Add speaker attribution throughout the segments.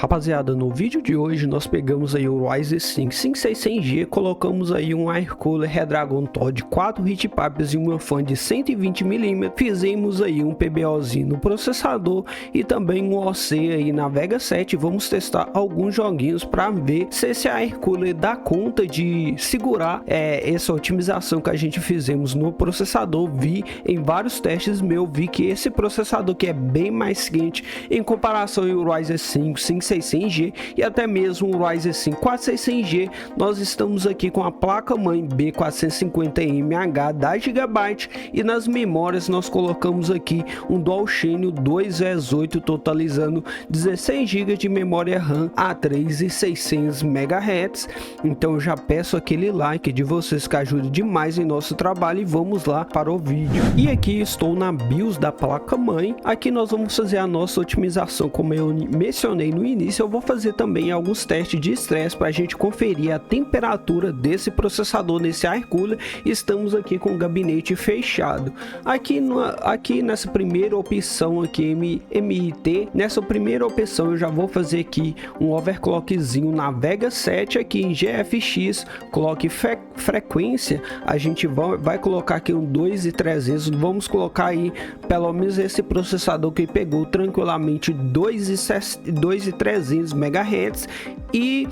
Speaker 1: Rapaziada, no vídeo de hoje nós pegamos aí o Ryzen 5 5600G, colocamos aí um Air Cooler Redragon Todd 4 heat pipes e uma fan de 120mm, fizemos aí um PBOzinho no processador e também um OC aí na Vega 7. Vamos testar alguns joguinhos para ver se esse Air Cooler dá conta de segurar essa otimização que a gente fizemos no processador. Vi em vários testes vi que esse processador que é bem mais quente em comparação ao Ryzen 5 5600G e até mesmo o Ryzen 5 4600G. Nós estamos aqui com a placa-mãe B450MH da Gigabyte e nas memórias nós colocamos aqui um DualShane 2S8 totalizando 16 GB de memória RAM A3 e 600 MHz. Então eu já peço aquele like de vocês que ajuda demais em nosso trabalho e vamos lá para o vídeo. E aqui estou na BIOS da placa-mãe. Aqui nós vamos fazer a nossa otimização, como eu mencionei no início. Eu vou fazer também alguns testes de estresse para a gente conferir a temperatura desse processador nesse Air Cooler. Estamos aqui com o gabinete fechado. Aqui nessa primeira opção aqui, MIT, nessa primeira opção eu já vou fazer aqui um overclockzinho na Vega 7 aqui em GFX, clock frequência, a gente vai colocar aqui um 2300, vamos colocar aí pelo menos esse processador que pegou tranquilamente 2.300 MHz e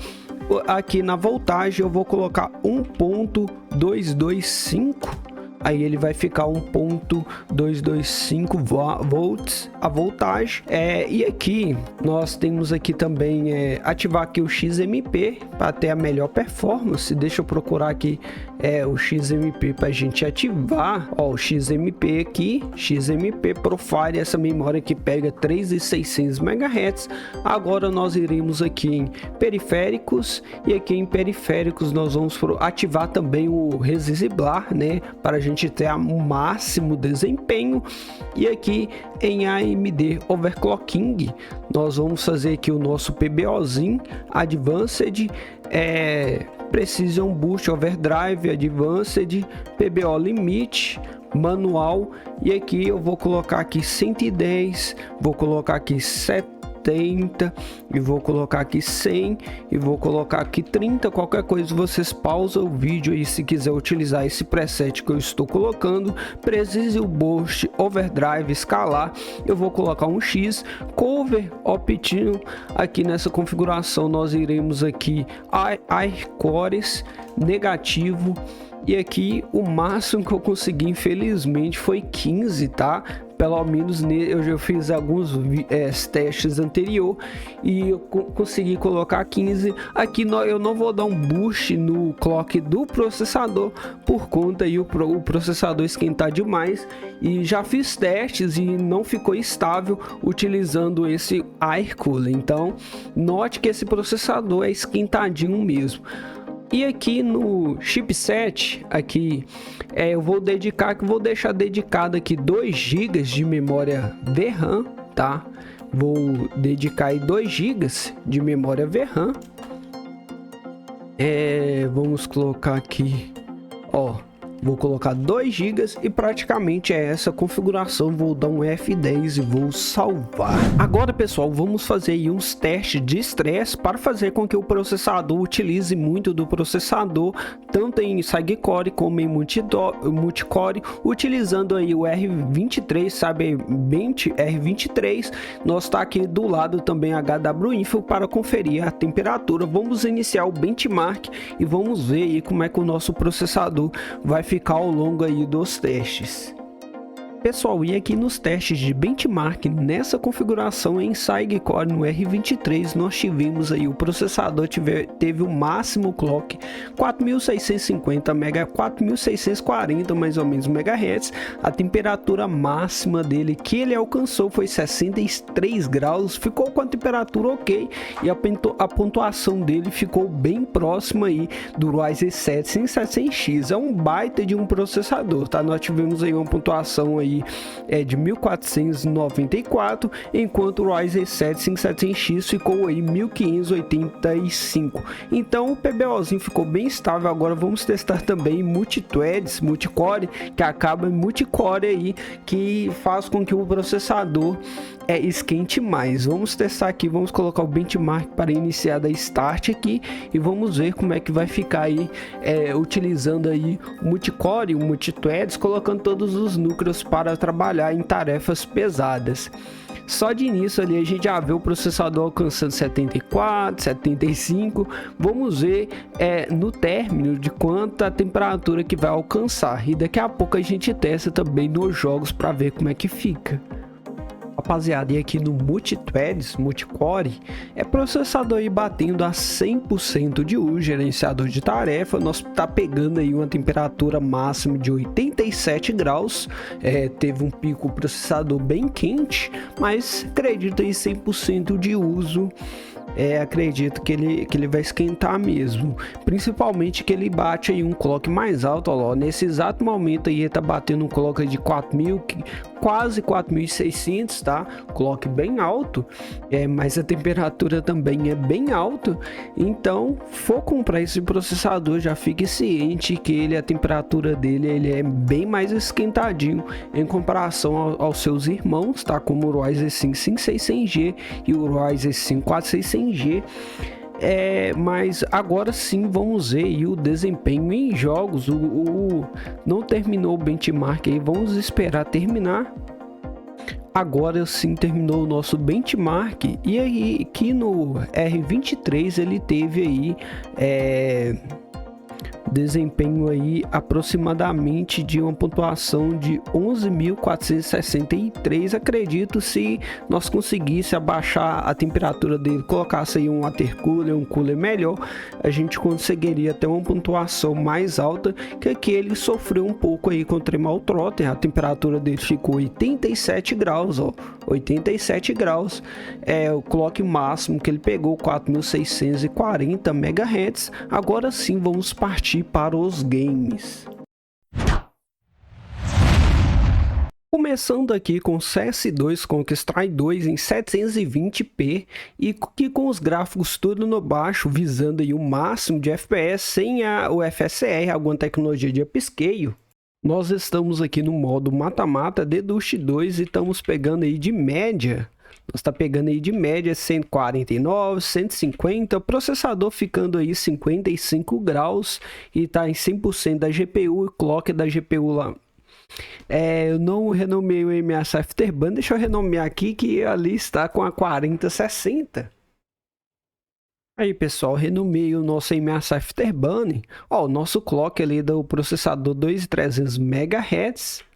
Speaker 1: aqui na voltagem eu vou colocar 1.225. Aí ele vai ficar 1.225 volts a voltagem. E aqui nós temos aqui também ativar aqui o XMP para ter a melhor performance. Deixa eu procurar aqui o XMP para a gente ativar. Ó, o XMP aqui, XMP Profile, essa memória que pega 3.600 MHz. Agora nós iremos aqui em periféricos e aqui em periféricos nós vamos ativar também o Resisiblar, né, para a gente ter o máximo desempenho. E aqui em AMD Overclocking nós vamos fazer aqui o nosso PBOzinho Advanced, Precision Boost Overdrive Advanced, PBO Limit manual, e aqui eu vou colocar aqui 110, vou colocar aqui 70 e vou colocar aqui 100 e vou colocar aqui 30. Qualquer coisa vocês pausam o vídeo aí se quiser utilizar esse preset que eu estou colocando. Precision Boost Overdrive escalar, eu vou colocar um X. Cover Option, aqui nessa configuração nós iremos aqui Air Cores negativo, e aqui o máximo que eu consegui infelizmente foi 15, tá? Pelo menos eu já fiz alguns testes anterior e eu consegui colocar 15. Aqui eu não vou dar um boost no clock do processador por conta aí o processador esquentar demais, e já fiz testes e não ficou estável utilizando esse Air Cooler. Então note que esse processador é esquentadinho mesmo. E aqui no chipset aqui eu vou deixar dedicado aqui 2 GB de memória VRAM, tá? Vou dedicar aí 2 GB de memória VRAM. Vamos colocar aqui, ó, vou colocar 2 GB e praticamente é essa configuração. Vou dar um F10 e vou salvar. Agora pessoal, vamos fazer aí uns testes de estresse para fazer com que o processador utilize muito do processador, tanto em Side-Core como em multicore, utilizando aí o R23, sabe, R23. Nós está aqui do lado também HW Info para conferir a temperatura. Vamos iniciar o benchmark e vamos ver aí como é que o nosso processador vai ficar ao longo aí dos testes. Pessoal, e aqui nos testes de benchmark, nessa configuração em Side-Core no R23, nós tivemos aí o processador teve o máximo clock 4640 mais ou menos MHz. A temperatura máxima dele que ele alcançou foi 63 graus, ficou com a temperatura ok, e a pontuação dele ficou bem próxima aí do Ryzen 7 5700X. É um baita de um processador, tá? Nós tivemos aí uma pontuação aí de 1494, enquanto o Ryzen 7 5700X ficou aí 1585. Então o PBOzinho ficou bem estável. Agora vamos testar também multicore, que acaba em multicore aí, que faz com que o processador esquente mais. Vamos testar aqui, vamos colocar o benchmark para iniciar da start aqui e vamos ver como é que vai ficar aí utilizando aí o multicore, o multithreads, colocando todos os núcleos para trabalhar em tarefas pesadas. Só de início ali a gente já vê o processador alcançando 74, 75. Vamos ver no término de quanta temperatura que vai alcançar. E daqui a pouco a gente testa também nos jogos para ver como é que fica. Rapaziada, e aqui no multithreads, multicore, processador aí batendo a 100% de uso, gerenciador de tarefa. Nós tá pegando aí uma temperatura máxima de 87 graus, teve um pico processador bem quente, mas acredito aí 100% de uso. Acredito que ele vai esquentar mesmo, principalmente que ele bate aí um clock mais alto. Ó, nesse exato momento aí ele tá batendo um clock de 4.000, quase 4.600, tá? Clock bem alto, mas a temperatura também é bem alta. Então, for comprar esse processador, já fique ciente que a temperatura dele ele é bem mais esquentadinho em comparação aos seus irmãos, tá? Como o Ryzen 5 5600G e o Ryzen 5 4600G. Mas agora sim vamos ver aí o desempenho em jogos. Não terminou o benchmark aí, vamos esperar terminar. Agora sim terminou o nosso benchmark, e aí aqui no R23 ele teve aí desempenho aí aproximadamente de uma pontuação de 11.463. Acredito, se nós conseguisse abaixar a temperatura dele, colocasse aí um water cooler, um cooler melhor, a gente conseguiria ter uma pontuação mais alta. Que aqui ele sofreu um pouco aí com o Thermal Throttling, a temperatura dele ficou 87 graus, ó, 87 graus. O clock máximo que ele pegou 4.640 MHz. Agora sim vamos partir para os games. Começando aqui com CS2 Conquer 2 em 720p e que com os gráficos tudo no baixo, visando aí o máximo de FPS sem o FSR, alguma tecnologia de upscale. Nós estamos aqui no modo mata-mata de Dust 2 e estamos pegando aí de média. Nós tá pegando aí de média 149, 150, o processador ficando aí 55 graus e tá em 100% da GPU, o clock da GPU lá. Eu não renomeei o MS Afterburner, deixa eu renomear aqui que ali está com a 4060. Aí pessoal, renomeei o nosso MS Afterburner. Ó, o nosso clock ali do processador 2300 MHz.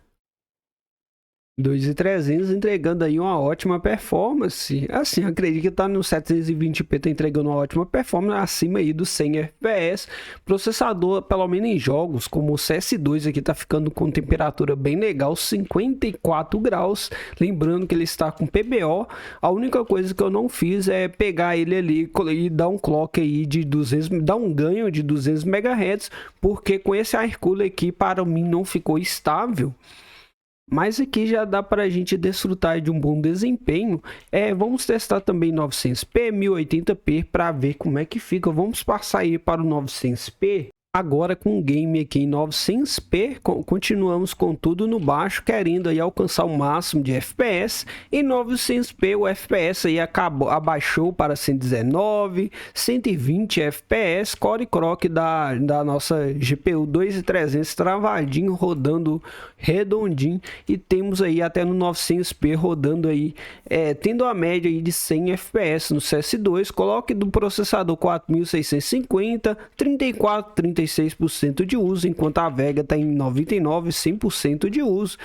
Speaker 1: 2.300 entregando aí uma ótima performance. Assim, acredito que tá no 720p, tá entregando uma ótima performance acima aí dos 100 fps. Processador, pelo menos em jogos como o CS2 aqui, tá ficando com temperatura bem legal, 54 graus. Lembrando que ele está com PBO. A única coisa que eu não fiz é pegar ele ali e dar um clock aí de 200, dar um ganho de 200 MHz, porque com esse air cooler aqui para mim não ficou estável. Mas aqui já dá para a gente desfrutar de um bom desempenho. Vamos testar também 900p, 1080p para ver como é que fica. Vamos passar aí para o 900p. Agora com o game aqui em 900p, continuamos com tudo no baixo, querendo aí alcançar o máximo de FPS. Em 900p o FPS aí abaixou para 119, 120 FPS, core clock da nossa GPU 2300 travadinho, rodando redondinho, e temos aí até no 900p rodando aí, tendo a média aí de 100 FPS no CS2, clock do processador 4650, 36% de uso, enquanto a Vega está em 99, 100% de uso,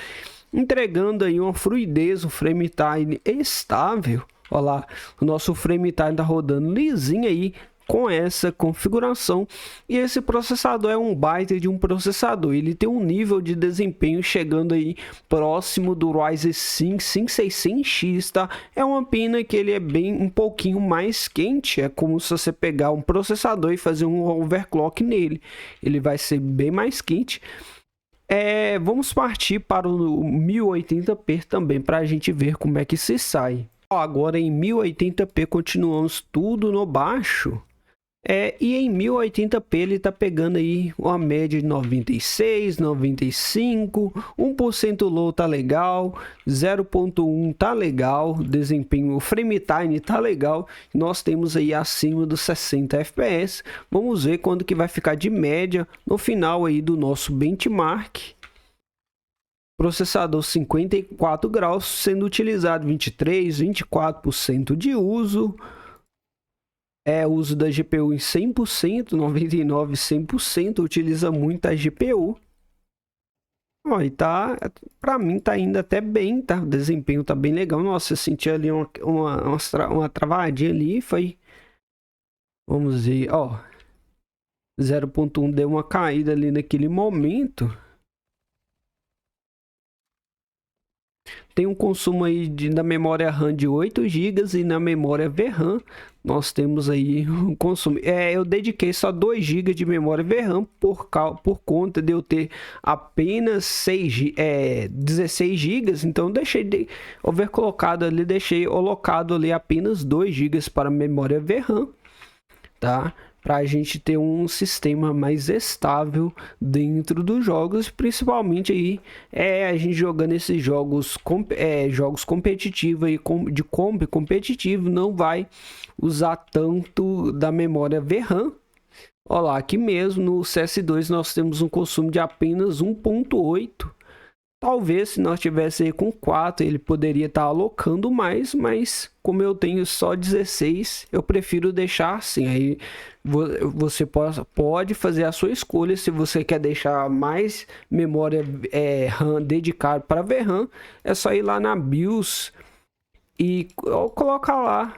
Speaker 1: entregando aí uma fluidez, um frame time estável. Olha lá, o nosso frame time está rodando lisinho aí com essa configuração. E esse processador é um baita de um processador, ele tem um nível de desempenho chegando aí próximo do Ryzen 5 5600X, tá? É uma pena que ele é um pouquinho mais quente, é como se você pegar um processador e fazer um overclock nele, ele vai ser bem mais quente. Vamos partir para o 1080p também para a gente ver como é que se sai. Agora em 1080p continuamos tudo no baixo. E em 1080p ele tá pegando aí uma média de 96, 95, 1% low tá legal, 0.1 tá legal, desempenho, o frame time tá legal, nós temos aí acima dos 60 fps. Vamos ver quando que vai ficar de média no final aí do nosso benchmark. Processador 54 graus, sendo utilizado 23, 24% de uso. Uso da GPU em 100%, 99%, 100%, utiliza muito a GPU. Ó, e tá, pra mim tá indo até bem, tá? O desempenho tá bem legal. Nossa, eu senti ali uma travadinha ali, foi... Vamos ver, ó. 0.1 deu uma caída ali naquele momento. Tem um consumo aí na memória RAM de 8 GB e na memória VRAM nós temos aí um consumo. Eu dediquei só 2 GB de memória VRAM por conta de eu ter apenas 16 GB, então deixei deixei alocado ali apenas 2 GB para memória VRAM, tá? Para a gente ter um sistema mais estável dentro dos jogos, principalmente aí a gente jogando esses jogos competitivos aí, de comp competitivo, não vai usar tanto da memória VRAM. Olha lá, aqui mesmo no CS2 nós temos um consumo de apenas 1.8. Talvez se nós tivesse aí com 4 ele poderia estar alocando mais, mas como eu tenho só 16, eu prefiro deixar assim. Aí você pode fazer a sua escolha. Se você quer deixar mais memória RAM dedicada para VRAM, é só ir lá na BIOS e colocar lá.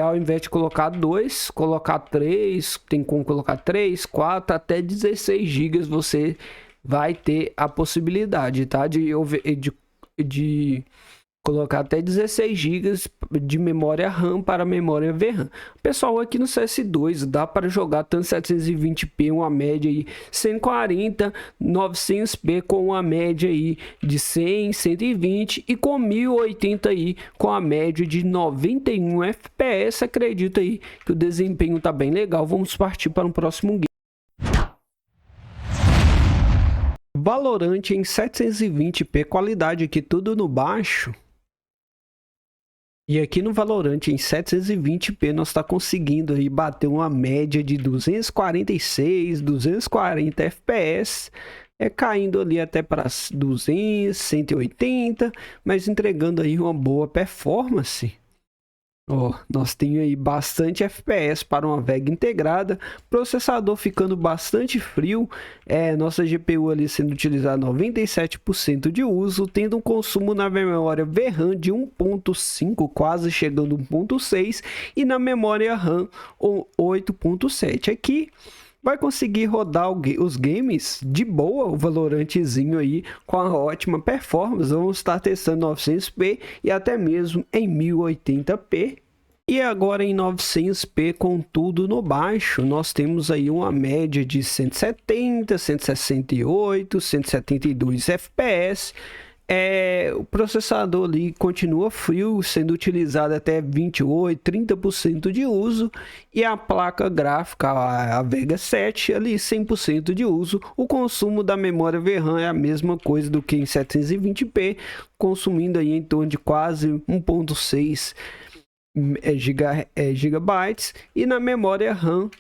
Speaker 1: Ao invés de colocar 2, colocar 3, tem como colocar 3, 4, até 16 GB você vai ter a possibilidade, tá? De colocar até 16 GB de memória RAM para memória VRAM. Pessoal, aqui no CS2 dá para jogar tanto 720p, uma média aí 140, 900p com uma média aí de 100, 120 e com 1080 aí com a média de 91 fps. Acredito aí que o desempenho tá bem legal. Vamos partir para um próximo game. Valorant em 720p, qualidade aqui tudo no baixo. E aqui no Valorant em 720p nós está conseguindo aí bater uma média de 246, 240 fps, caindo ali até para 200, 180, mas entregando aí uma boa performance. Nós temos aí bastante FPS para uma VEG integrada, processador ficando bastante frio, nossa GPU ali sendo utilizada 97% de uso, tendo um consumo na memória VRAM de 1.5, quase chegando 1.6, e na memória RAM 8.7. Aqui vai conseguir rodar os games de boa, o Valorantezinho aí com a ótima performance. Vamos estar testando 900p e até mesmo em 1080p. E agora em 900p com tudo no baixo, nós temos aí uma média de 170, 168, 172 fps. O processador ali continua frio, sendo utilizado até 28, 30% de uso, e a placa gráfica, a Vega 7, ali 100% de uso. O consumo da memória VRAM é a mesma coisa do que em 720p, consumindo aí em torno de quase 1.6 gigabytes, e na memória RAM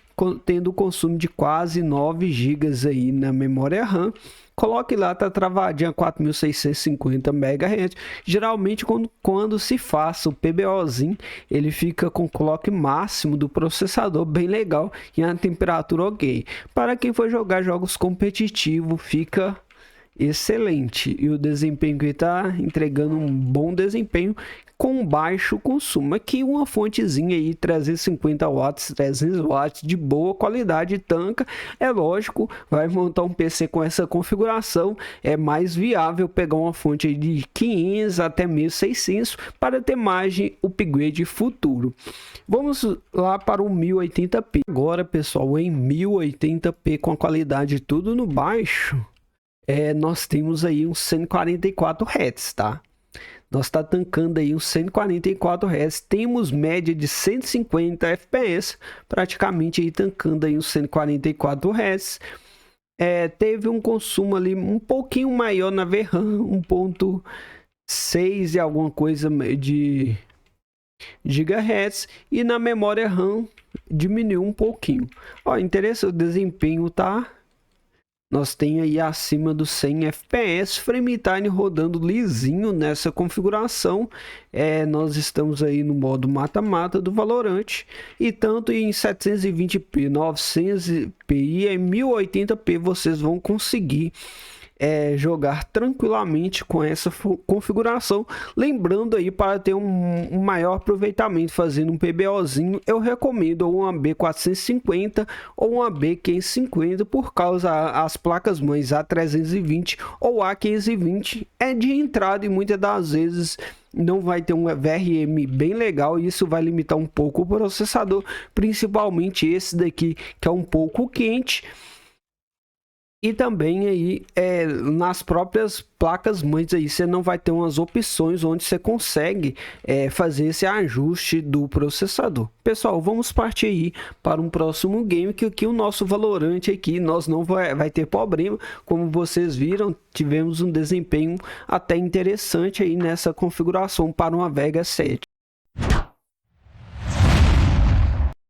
Speaker 1: tendo consumo de quase 9 GB aí na memória RAM. Coloque lá, tá travadinha 4.650 MHz. Geralmente quando se faça o PBOzinho, ele fica com o clock máximo do processador bem legal e a temperatura ok. Para quem for jogar jogos competitivos, fica excelente, e o desempenho que está entregando um bom desempenho com baixo consumo. Aqui uma fontezinha aí 350 watts, 300 watts de boa qualidade, tanca. É lógico, vai montar um PC com essa configuração, é mais viável pegar uma fonte aí de 500 até 1600 para ter margem upgrade futuro. Vamos lá para o 1080p. Agora, pessoal, em 1080p com a qualidade tudo no baixo, nós temos aí uns 144 Hz, tá? Nós tá tancando aí uns 144 Hz, temos média de 150 FPS, praticamente aí tancando aí uns 144 Hz. Teve um consumo ali um pouquinho maior na VRAM, 1.6 e alguma coisa de GHz, e na memória RAM diminuiu um pouquinho. Ó, interessante, o desempenho tá... Nós tem aí acima dos 100 FPS, frame time rodando lisinho nessa configuração. Nós estamos aí no modo mata-mata do Valorant, e tanto em 720p, 900p e em 1080p vocês vão conseguir jogar tranquilamente com essa configuração. Lembrando aí, para ter um maior aproveitamento fazendo um PBOzinho, eu recomendo ou uma B450 ou uma B550, por causa as placas mães A320 ou A520 é de entrada e muitas das vezes não vai ter um VRM bem legal, e isso vai limitar um pouco o processador, principalmente esse daqui que é um pouco quente. E também aí nas próprias placas mães aí você não vai ter umas opções onde você consegue fazer esse ajuste do processador. Pessoal, vamos partir aí para um próximo game, que aqui o nosso Valorant aqui nós não vai ter problema. Como vocês viram, tivemos um desempenho até interessante aí nessa configuração para uma Vega 7.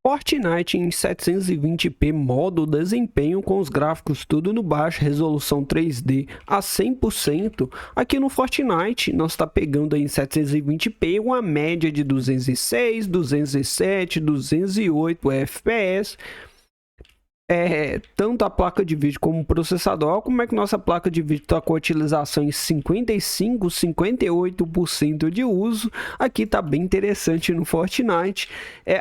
Speaker 1: Fortnite em 720p modo desempenho, com os gráficos tudo no baixo, resolução 3D a 100%. Aqui no Fortnite nós tá pegando aí em 720p uma média de 206, 207, 208 FPS. Tanto a placa de vídeo como o processador. Como é que nossa placa de vídeo está com a utilização em 55, 58% de uso. Aqui tá bem interessante no Fortnite.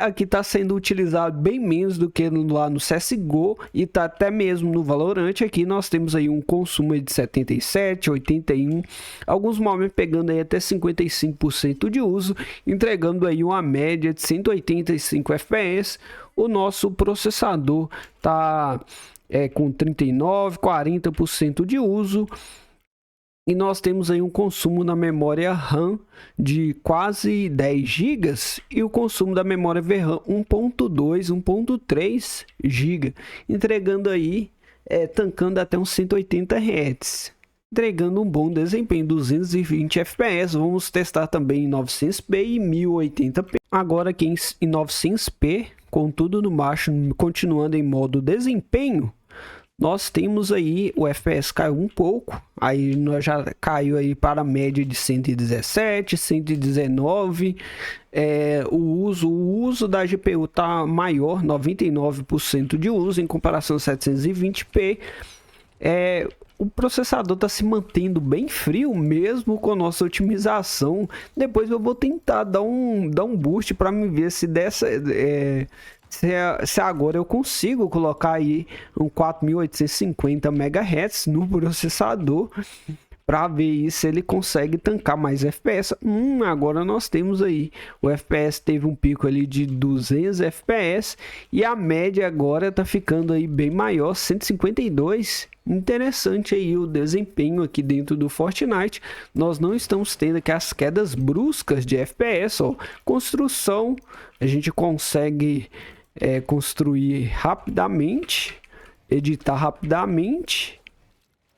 Speaker 1: Aqui tá sendo utilizado bem menos do que lá no CSGO, e tá até mesmo no Valorant. Aqui nós temos aí um consumo de 77, 81, alguns momentos pegando aí até 55% de uso, entregando aí uma média de 185 FPS. O nosso processador tá com 39, 40% de uso, e nós temos aí um consumo na memória RAM de quase 10 GB e o consumo da memória VRAM 1.2, 1.3 GB, entregando aí tancando até uns 180 Hz. Entregando um bom desempenho, 220 FPS. Vamos testar também em 900p e 1080p. Agora aqui em 900p, com tudo no baixo, continuando em modo desempenho, nós temos aí o FPS caiu um pouco, aí nós já caiu aí para a média de 117, 119. O uso da GPU tá maior, 99% de uso em comparação a 720p. O processador está se mantendo bem frio mesmo com a nossa otimização. Depois eu vou tentar dar um boost para me ver se se agora eu consigo colocar aí um 4850 MHz no processador, para ver se ele consegue tancar mais FPS. Agora nós temos aí, o FPS teve um pico ali de 200 FPS, e a média agora tá ficando aí bem maior, 152. Interessante aí o desempenho aqui dentro do Fortnite. Nós não estamos tendo aqui as quedas bruscas de FPS. Construção, a gente consegue construir rapidamente, editar rapidamente.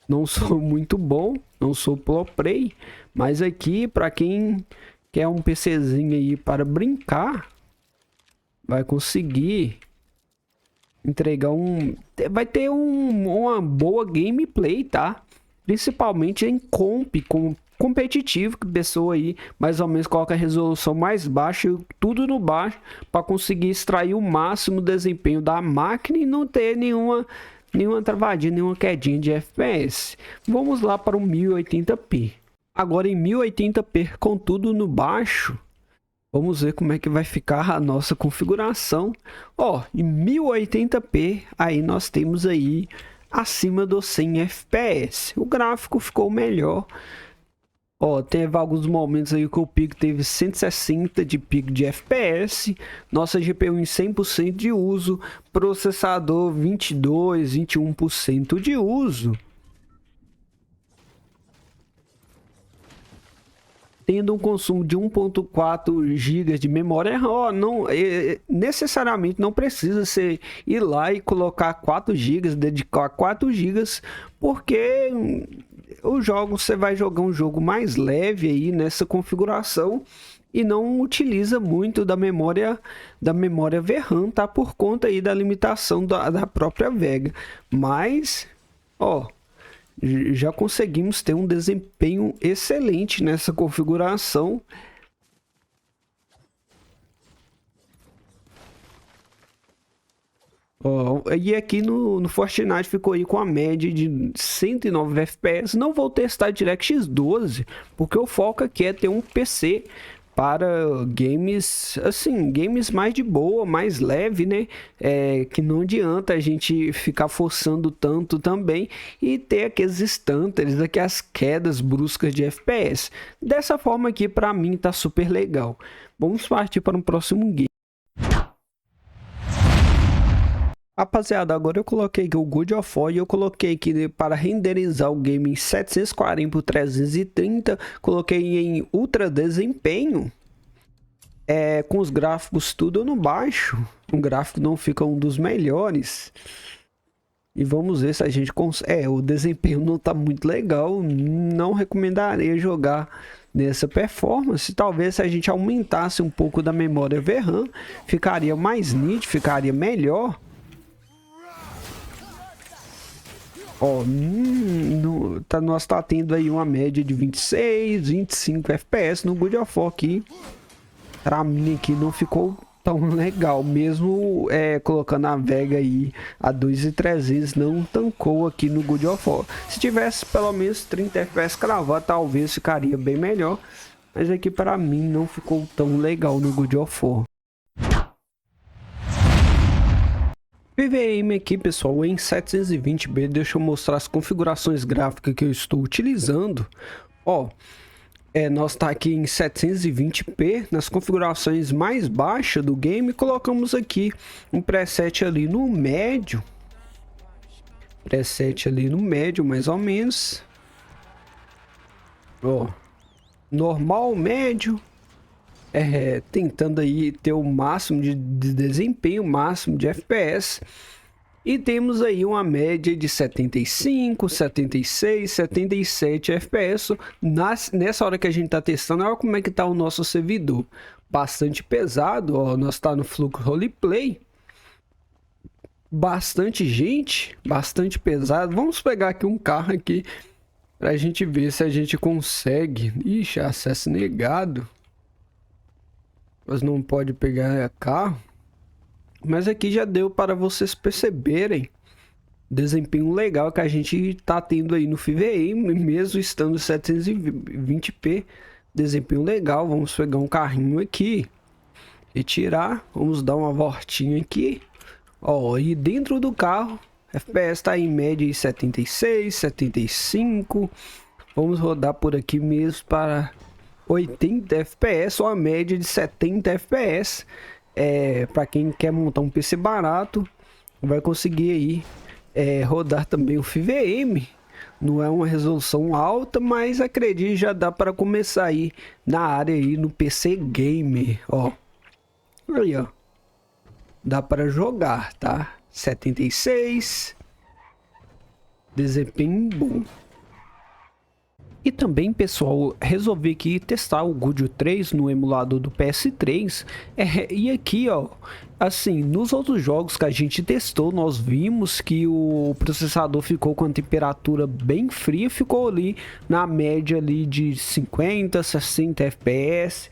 Speaker 1: Não sou muito bom, não sou pro play, mas aqui para quem quer um PCzinho aí para brincar, vai conseguir entregar vai ter uma boa gameplay, tá? Principalmente em competitivo, que pessoa aí mais ou menos coloca a resolução mais baixa, tudo no baixo, para conseguir extrair o máximo desempenho da máquina e não ter nenhuma travadinha, nenhuma quedinha de FPS. Vamos lá para o 1080p. Agora em 1080p com tudo no baixo, vamos ver como é que vai ficar a nossa configuração. Em 1080p aí nós temos aí acima dos 100 FPS. O gráfico ficou melhor. Teve alguns momentos aí que o pico teve 160 de pico de FPS, nossa GPU em 100% de uso, processador 22, 21% de uso. tendo um consumo de 1.4 GB de memória RAM, não necessariamente não precisa ser ir lá e colocar 4 GB, dedicar 4 GB, porque o jogo, você vai jogar um jogo mais leve aí nessa configuração e não utiliza muito da memória VRAM, tá? Por conta aí da limitação da própria Vega. Mas, ó, já conseguimos ter um desempenho excelente nessa configuração. E aqui no Fortnite ficou aí com a média de 109 FPS. Não vou testar DirectX 12, porque o foco aqui é ter um PC para games, assim, games mais de boa, mais leve, né? Que não adianta a gente ficar forçando tanto também e ter aqueles stunters, aquelas quedas bruscas de FPS. Dessa forma aqui, para mim, tá super legal. Vamos partir para um próximo game. Rapaziada, agora eu coloquei aqui o God of War e eu coloquei aqui para renderizar o game em 740 por 330, coloquei em ultra desempenho, com os gráficos tudo no baixo, o gráfico não fica um dos melhores, e vamos ver se a gente consegue. O desempenho não tá muito legal, não recomendaria jogar nessa performance. Talvez se a gente aumentasse um pouco da memória VRAM, ficaria mais nítido, ficaria melhor. Ó, nós tá tendo aí uma média de 26, 25 FPS no God of War aqui. Pra mim aqui não ficou tão legal, mesmo colocando a Vega aí a 2.300 não tancou aqui no God of War. Se tivesse pelo menos 30 FPS cravado, talvez ficaria bem melhor. Mas aqui para mim não ficou tão legal no God of War. PVM aqui, pessoal, em 720p. Deixa eu mostrar as configurações gráficas que eu estou utilizando. Ó, nós tá aqui em 720p, nas configurações mais baixas do game. Colocamos aqui um preset ali no médio. Preset ali no médio, mais ou menos. Ó, normal, médio. Tentando aí ter o máximo de desempenho, máximo de FPS. E temos aí uma média de 75, 76, 77 FPS. Nessa hora que a gente está testando, olha como é que está o nosso servidor. Bastante pesado, ó, nós está no fluxo roleplay. Bastante gente, bastante pesado. Vamos pegar aqui um carro aqui para a gente ver se a gente consegue. Ixi, acesso negado. Mas não pode pegar carro. Mas aqui já deu para vocês perceberem o desempenho legal que a gente tá tendo aí no FiveAim, mesmo estando 720p. Desempenho legal. Vamos pegar um carrinho aqui, retirar, vamos dar uma voltinha aqui. Ó, e dentro do carro, FPS está em média de 76, 75. Vamos rodar por aqui mesmo para 80 FPS, ou a média de 70 FPS. Para quem quer montar um PC barato, vai conseguir aí rodar também o FiveAim. Não é uma resolução alta, mas acredito já dá para começar aí na área aí no PC gamer, ó. Aí, ó. Dá para jogar, tá? 76. Desempenho bom. E também, pessoal, resolvi aqui testar o God 3 no emulador do PS3. E aqui, ó, assim, nos outros jogos que a gente testou, nós vimos que o processador ficou com a temperatura bem fria, ficou ali na média ali de 50, 60 FPS.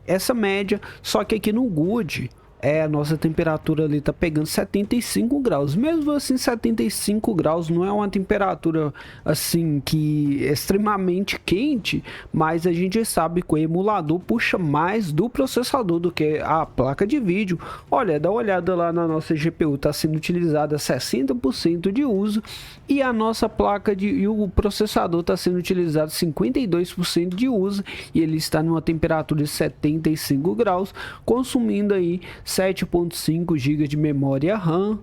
Speaker 1: Essa média, só que aqui no God, a nossa temperatura ali tá pegando 75 graus. Mesmo assim, 75 graus não é uma temperatura assim que é extremamente quente, mas a gente sabe que o emulador puxa mais do processador do que a placa de vídeo. Olha, dá uma olhada lá na nossa GPU, tá sendo utilizada 60% de uso, e a nossa placa e o processador tá sendo utilizado 52% de uso, e ele está numa temperatura de 75 graus, consumindo aí 7.5 GB de memória RAM.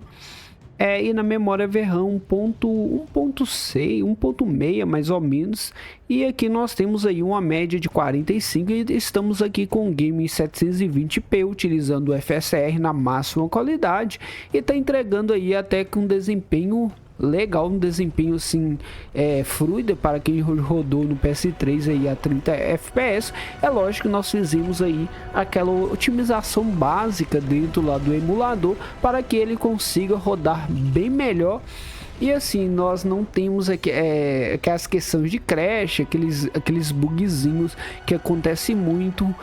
Speaker 1: E na memória VRAM 1.6, 1.6 mais ou menos. E aqui nós temos aí uma média de 45 e estamos aqui com o game em 720p, utilizando o FSR na máxima qualidade. E tá entregando aí até com desempenho legal, um desempenho assim fluido para quem rodou no PS3 aí a 30 fps. É lógico que nós fizemos aí aquela otimização básica dentro lá do emulador para que ele consiga rodar bem melhor. E assim, nós não temos aqui aquelas questões de crash, aqueles bugzinhos que acontece muito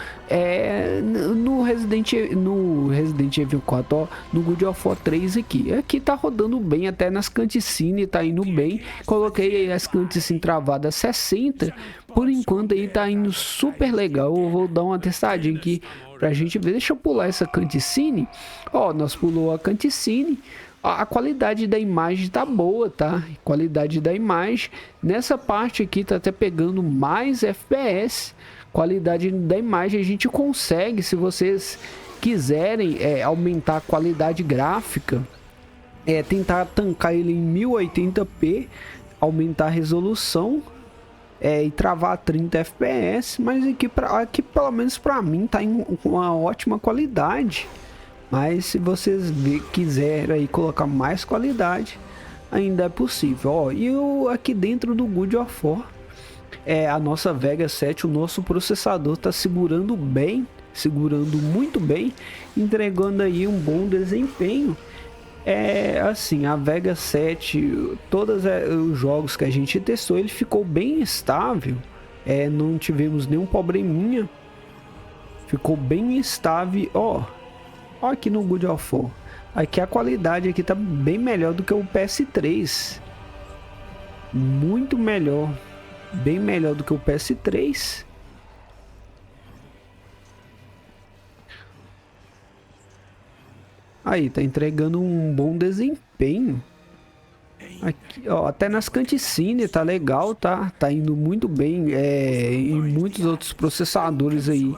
Speaker 1: no Resident Evil 4, ó, no God of War 3 aqui. Aqui tá rodando bem, até nas cutscenes tá indo bem. Coloquei aí as cutscenes travadas 60, por enquanto aí tá indo super legal. Eu vou dar uma testadinha aqui pra gente ver. Deixa eu pular essa cutscene. Ó, nós pulou a cutscene. A qualidade da imagem tá boa, tá? Qualidade da imagem. Nessa parte aqui tá até pegando mais FPS. Qualidade da imagem a gente consegue, se vocês quiserem aumentar a qualidade gráfica, tentar tancar ele em 1080p, aumentar a resolução e travar 30 FPS. Mas aqui pelo menos para mim tá em uma ótima qualidade. Mas se vocês quiserem aí colocar mais qualidade, ainda é possível. Ó, e aqui dentro do God of War, a nossa Vega 7, o nosso processador está segurando muito bem, entregando aí um bom desempenho. Assim, a Vega 7, todos os jogos que a gente testou, ele ficou bem estável. Não tivemos nenhum probleminha. Ficou bem estável, ó. Aqui no God of War, aqui a qualidade aqui tá bem melhor do que o PS3, muito melhor, bem melhor do que o PS3. Aí tá entregando um bom desempenho. Aqui, ó, até nas cutscenes tá legal, tá indo muito bem em muitos outros processadores aí.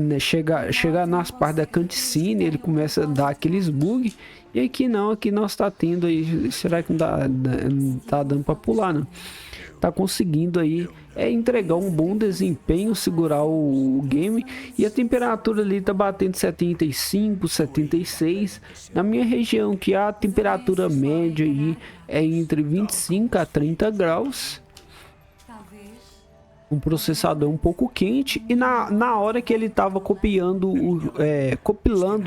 Speaker 1: Né, chega nas partes da cutscene, ele começa a dar aqueles bugs. E aqui não, aqui nós tá tendo aí, será que não tá dando para pular, não? Tá conseguindo aí entregar um bom desempenho, segurar o game. E a temperatura ali tá batendo 75, 76. Na minha região, que a temperatura média aí é entre 25 a 30 graus. Um processador um pouco quente. E na hora que ele estava compilando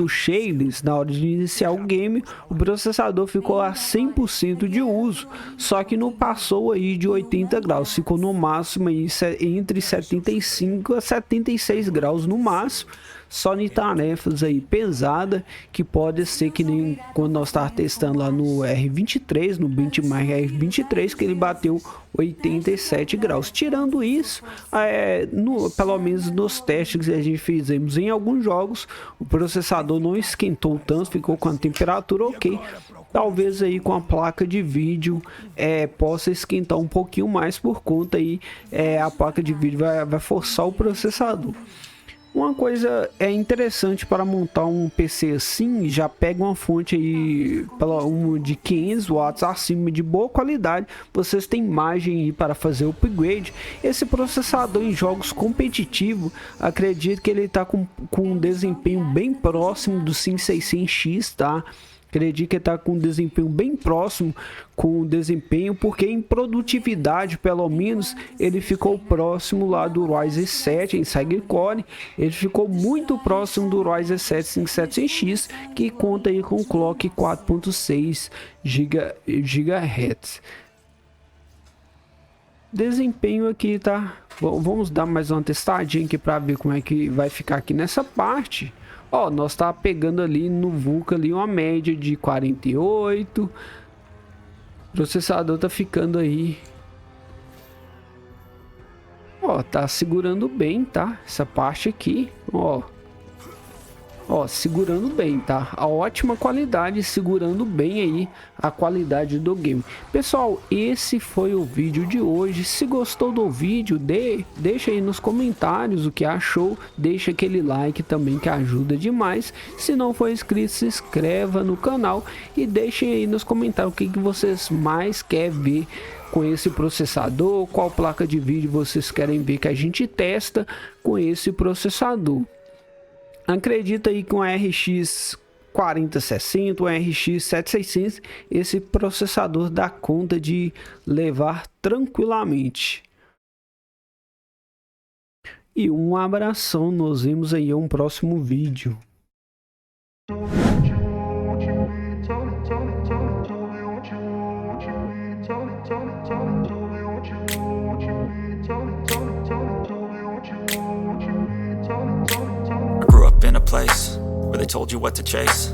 Speaker 1: os shaders, na hora de iniciar o game, o processador ficou a 100% de uso, só que não passou aí de 80 graus, ficou no máximo aí entre 75 a 76 graus no máximo. Só em tarefas aí pesadas, que pode ser que nem quando nós estávamos testando lá no R23, no benchmark R23, que ele bateu 87 graus. Tirando isso, pelo menos nos testes que a gente fizemos em alguns jogos, o processador não esquentou tanto, ficou com a temperatura ok. Talvez aí com a placa de vídeo possa esquentar um pouquinho mais, por conta aí a placa de vídeo vai forçar o processador. Uma coisa interessante para montar um PC assim, já pega uma fonte aí de 500 watts acima, de boa qualidade. Vocês têm imagem aí para fazer o upgrade. Esse processador em jogos competitivos, acredito que ele está com um desempenho bem próximo do 5600X, tá? Acredito que está com um desempenho bem próximo com o desempenho, porque em produtividade, pelo menos, ele ficou próximo lá do Ryzen 7 em Cycle Core. Ele ficou muito próximo do Ryzen 7 5700X, que conta aí com clock 4.6 GHz. Desempenho aqui tá. Vamos dar mais uma testadinha aqui para ver como é que vai ficar aqui nessa parte. Ó, nós tá pegando ali no Vulkan ali uma média de 48. O processador tá ficando aí. Ó, tá segurando bem, tá? Essa parte aqui, ó. Ó, segurando bem, tá? A ótima qualidade, segurando bem aí a qualidade do game. Pessoal, esse foi o vídeo de hoje. Se gostou do vídeo, deixa aí nos comentários o que achou. Deixa aquele like também que ajuda demais. Se não for inscrito, se inscreva no canal e deixem aí nos comentários o que vocês mais querem ver com esse processador, qual placa de vídeo vocês querem ver que a gente testa com esse processador. Acredita aí que um RX 4060, um RX 7600, esse processador dá conta de levar tranquilamente. E um abração, nos vemos aí em um próximo vídeo.
Speaker 2: In a place where they told you what to chase,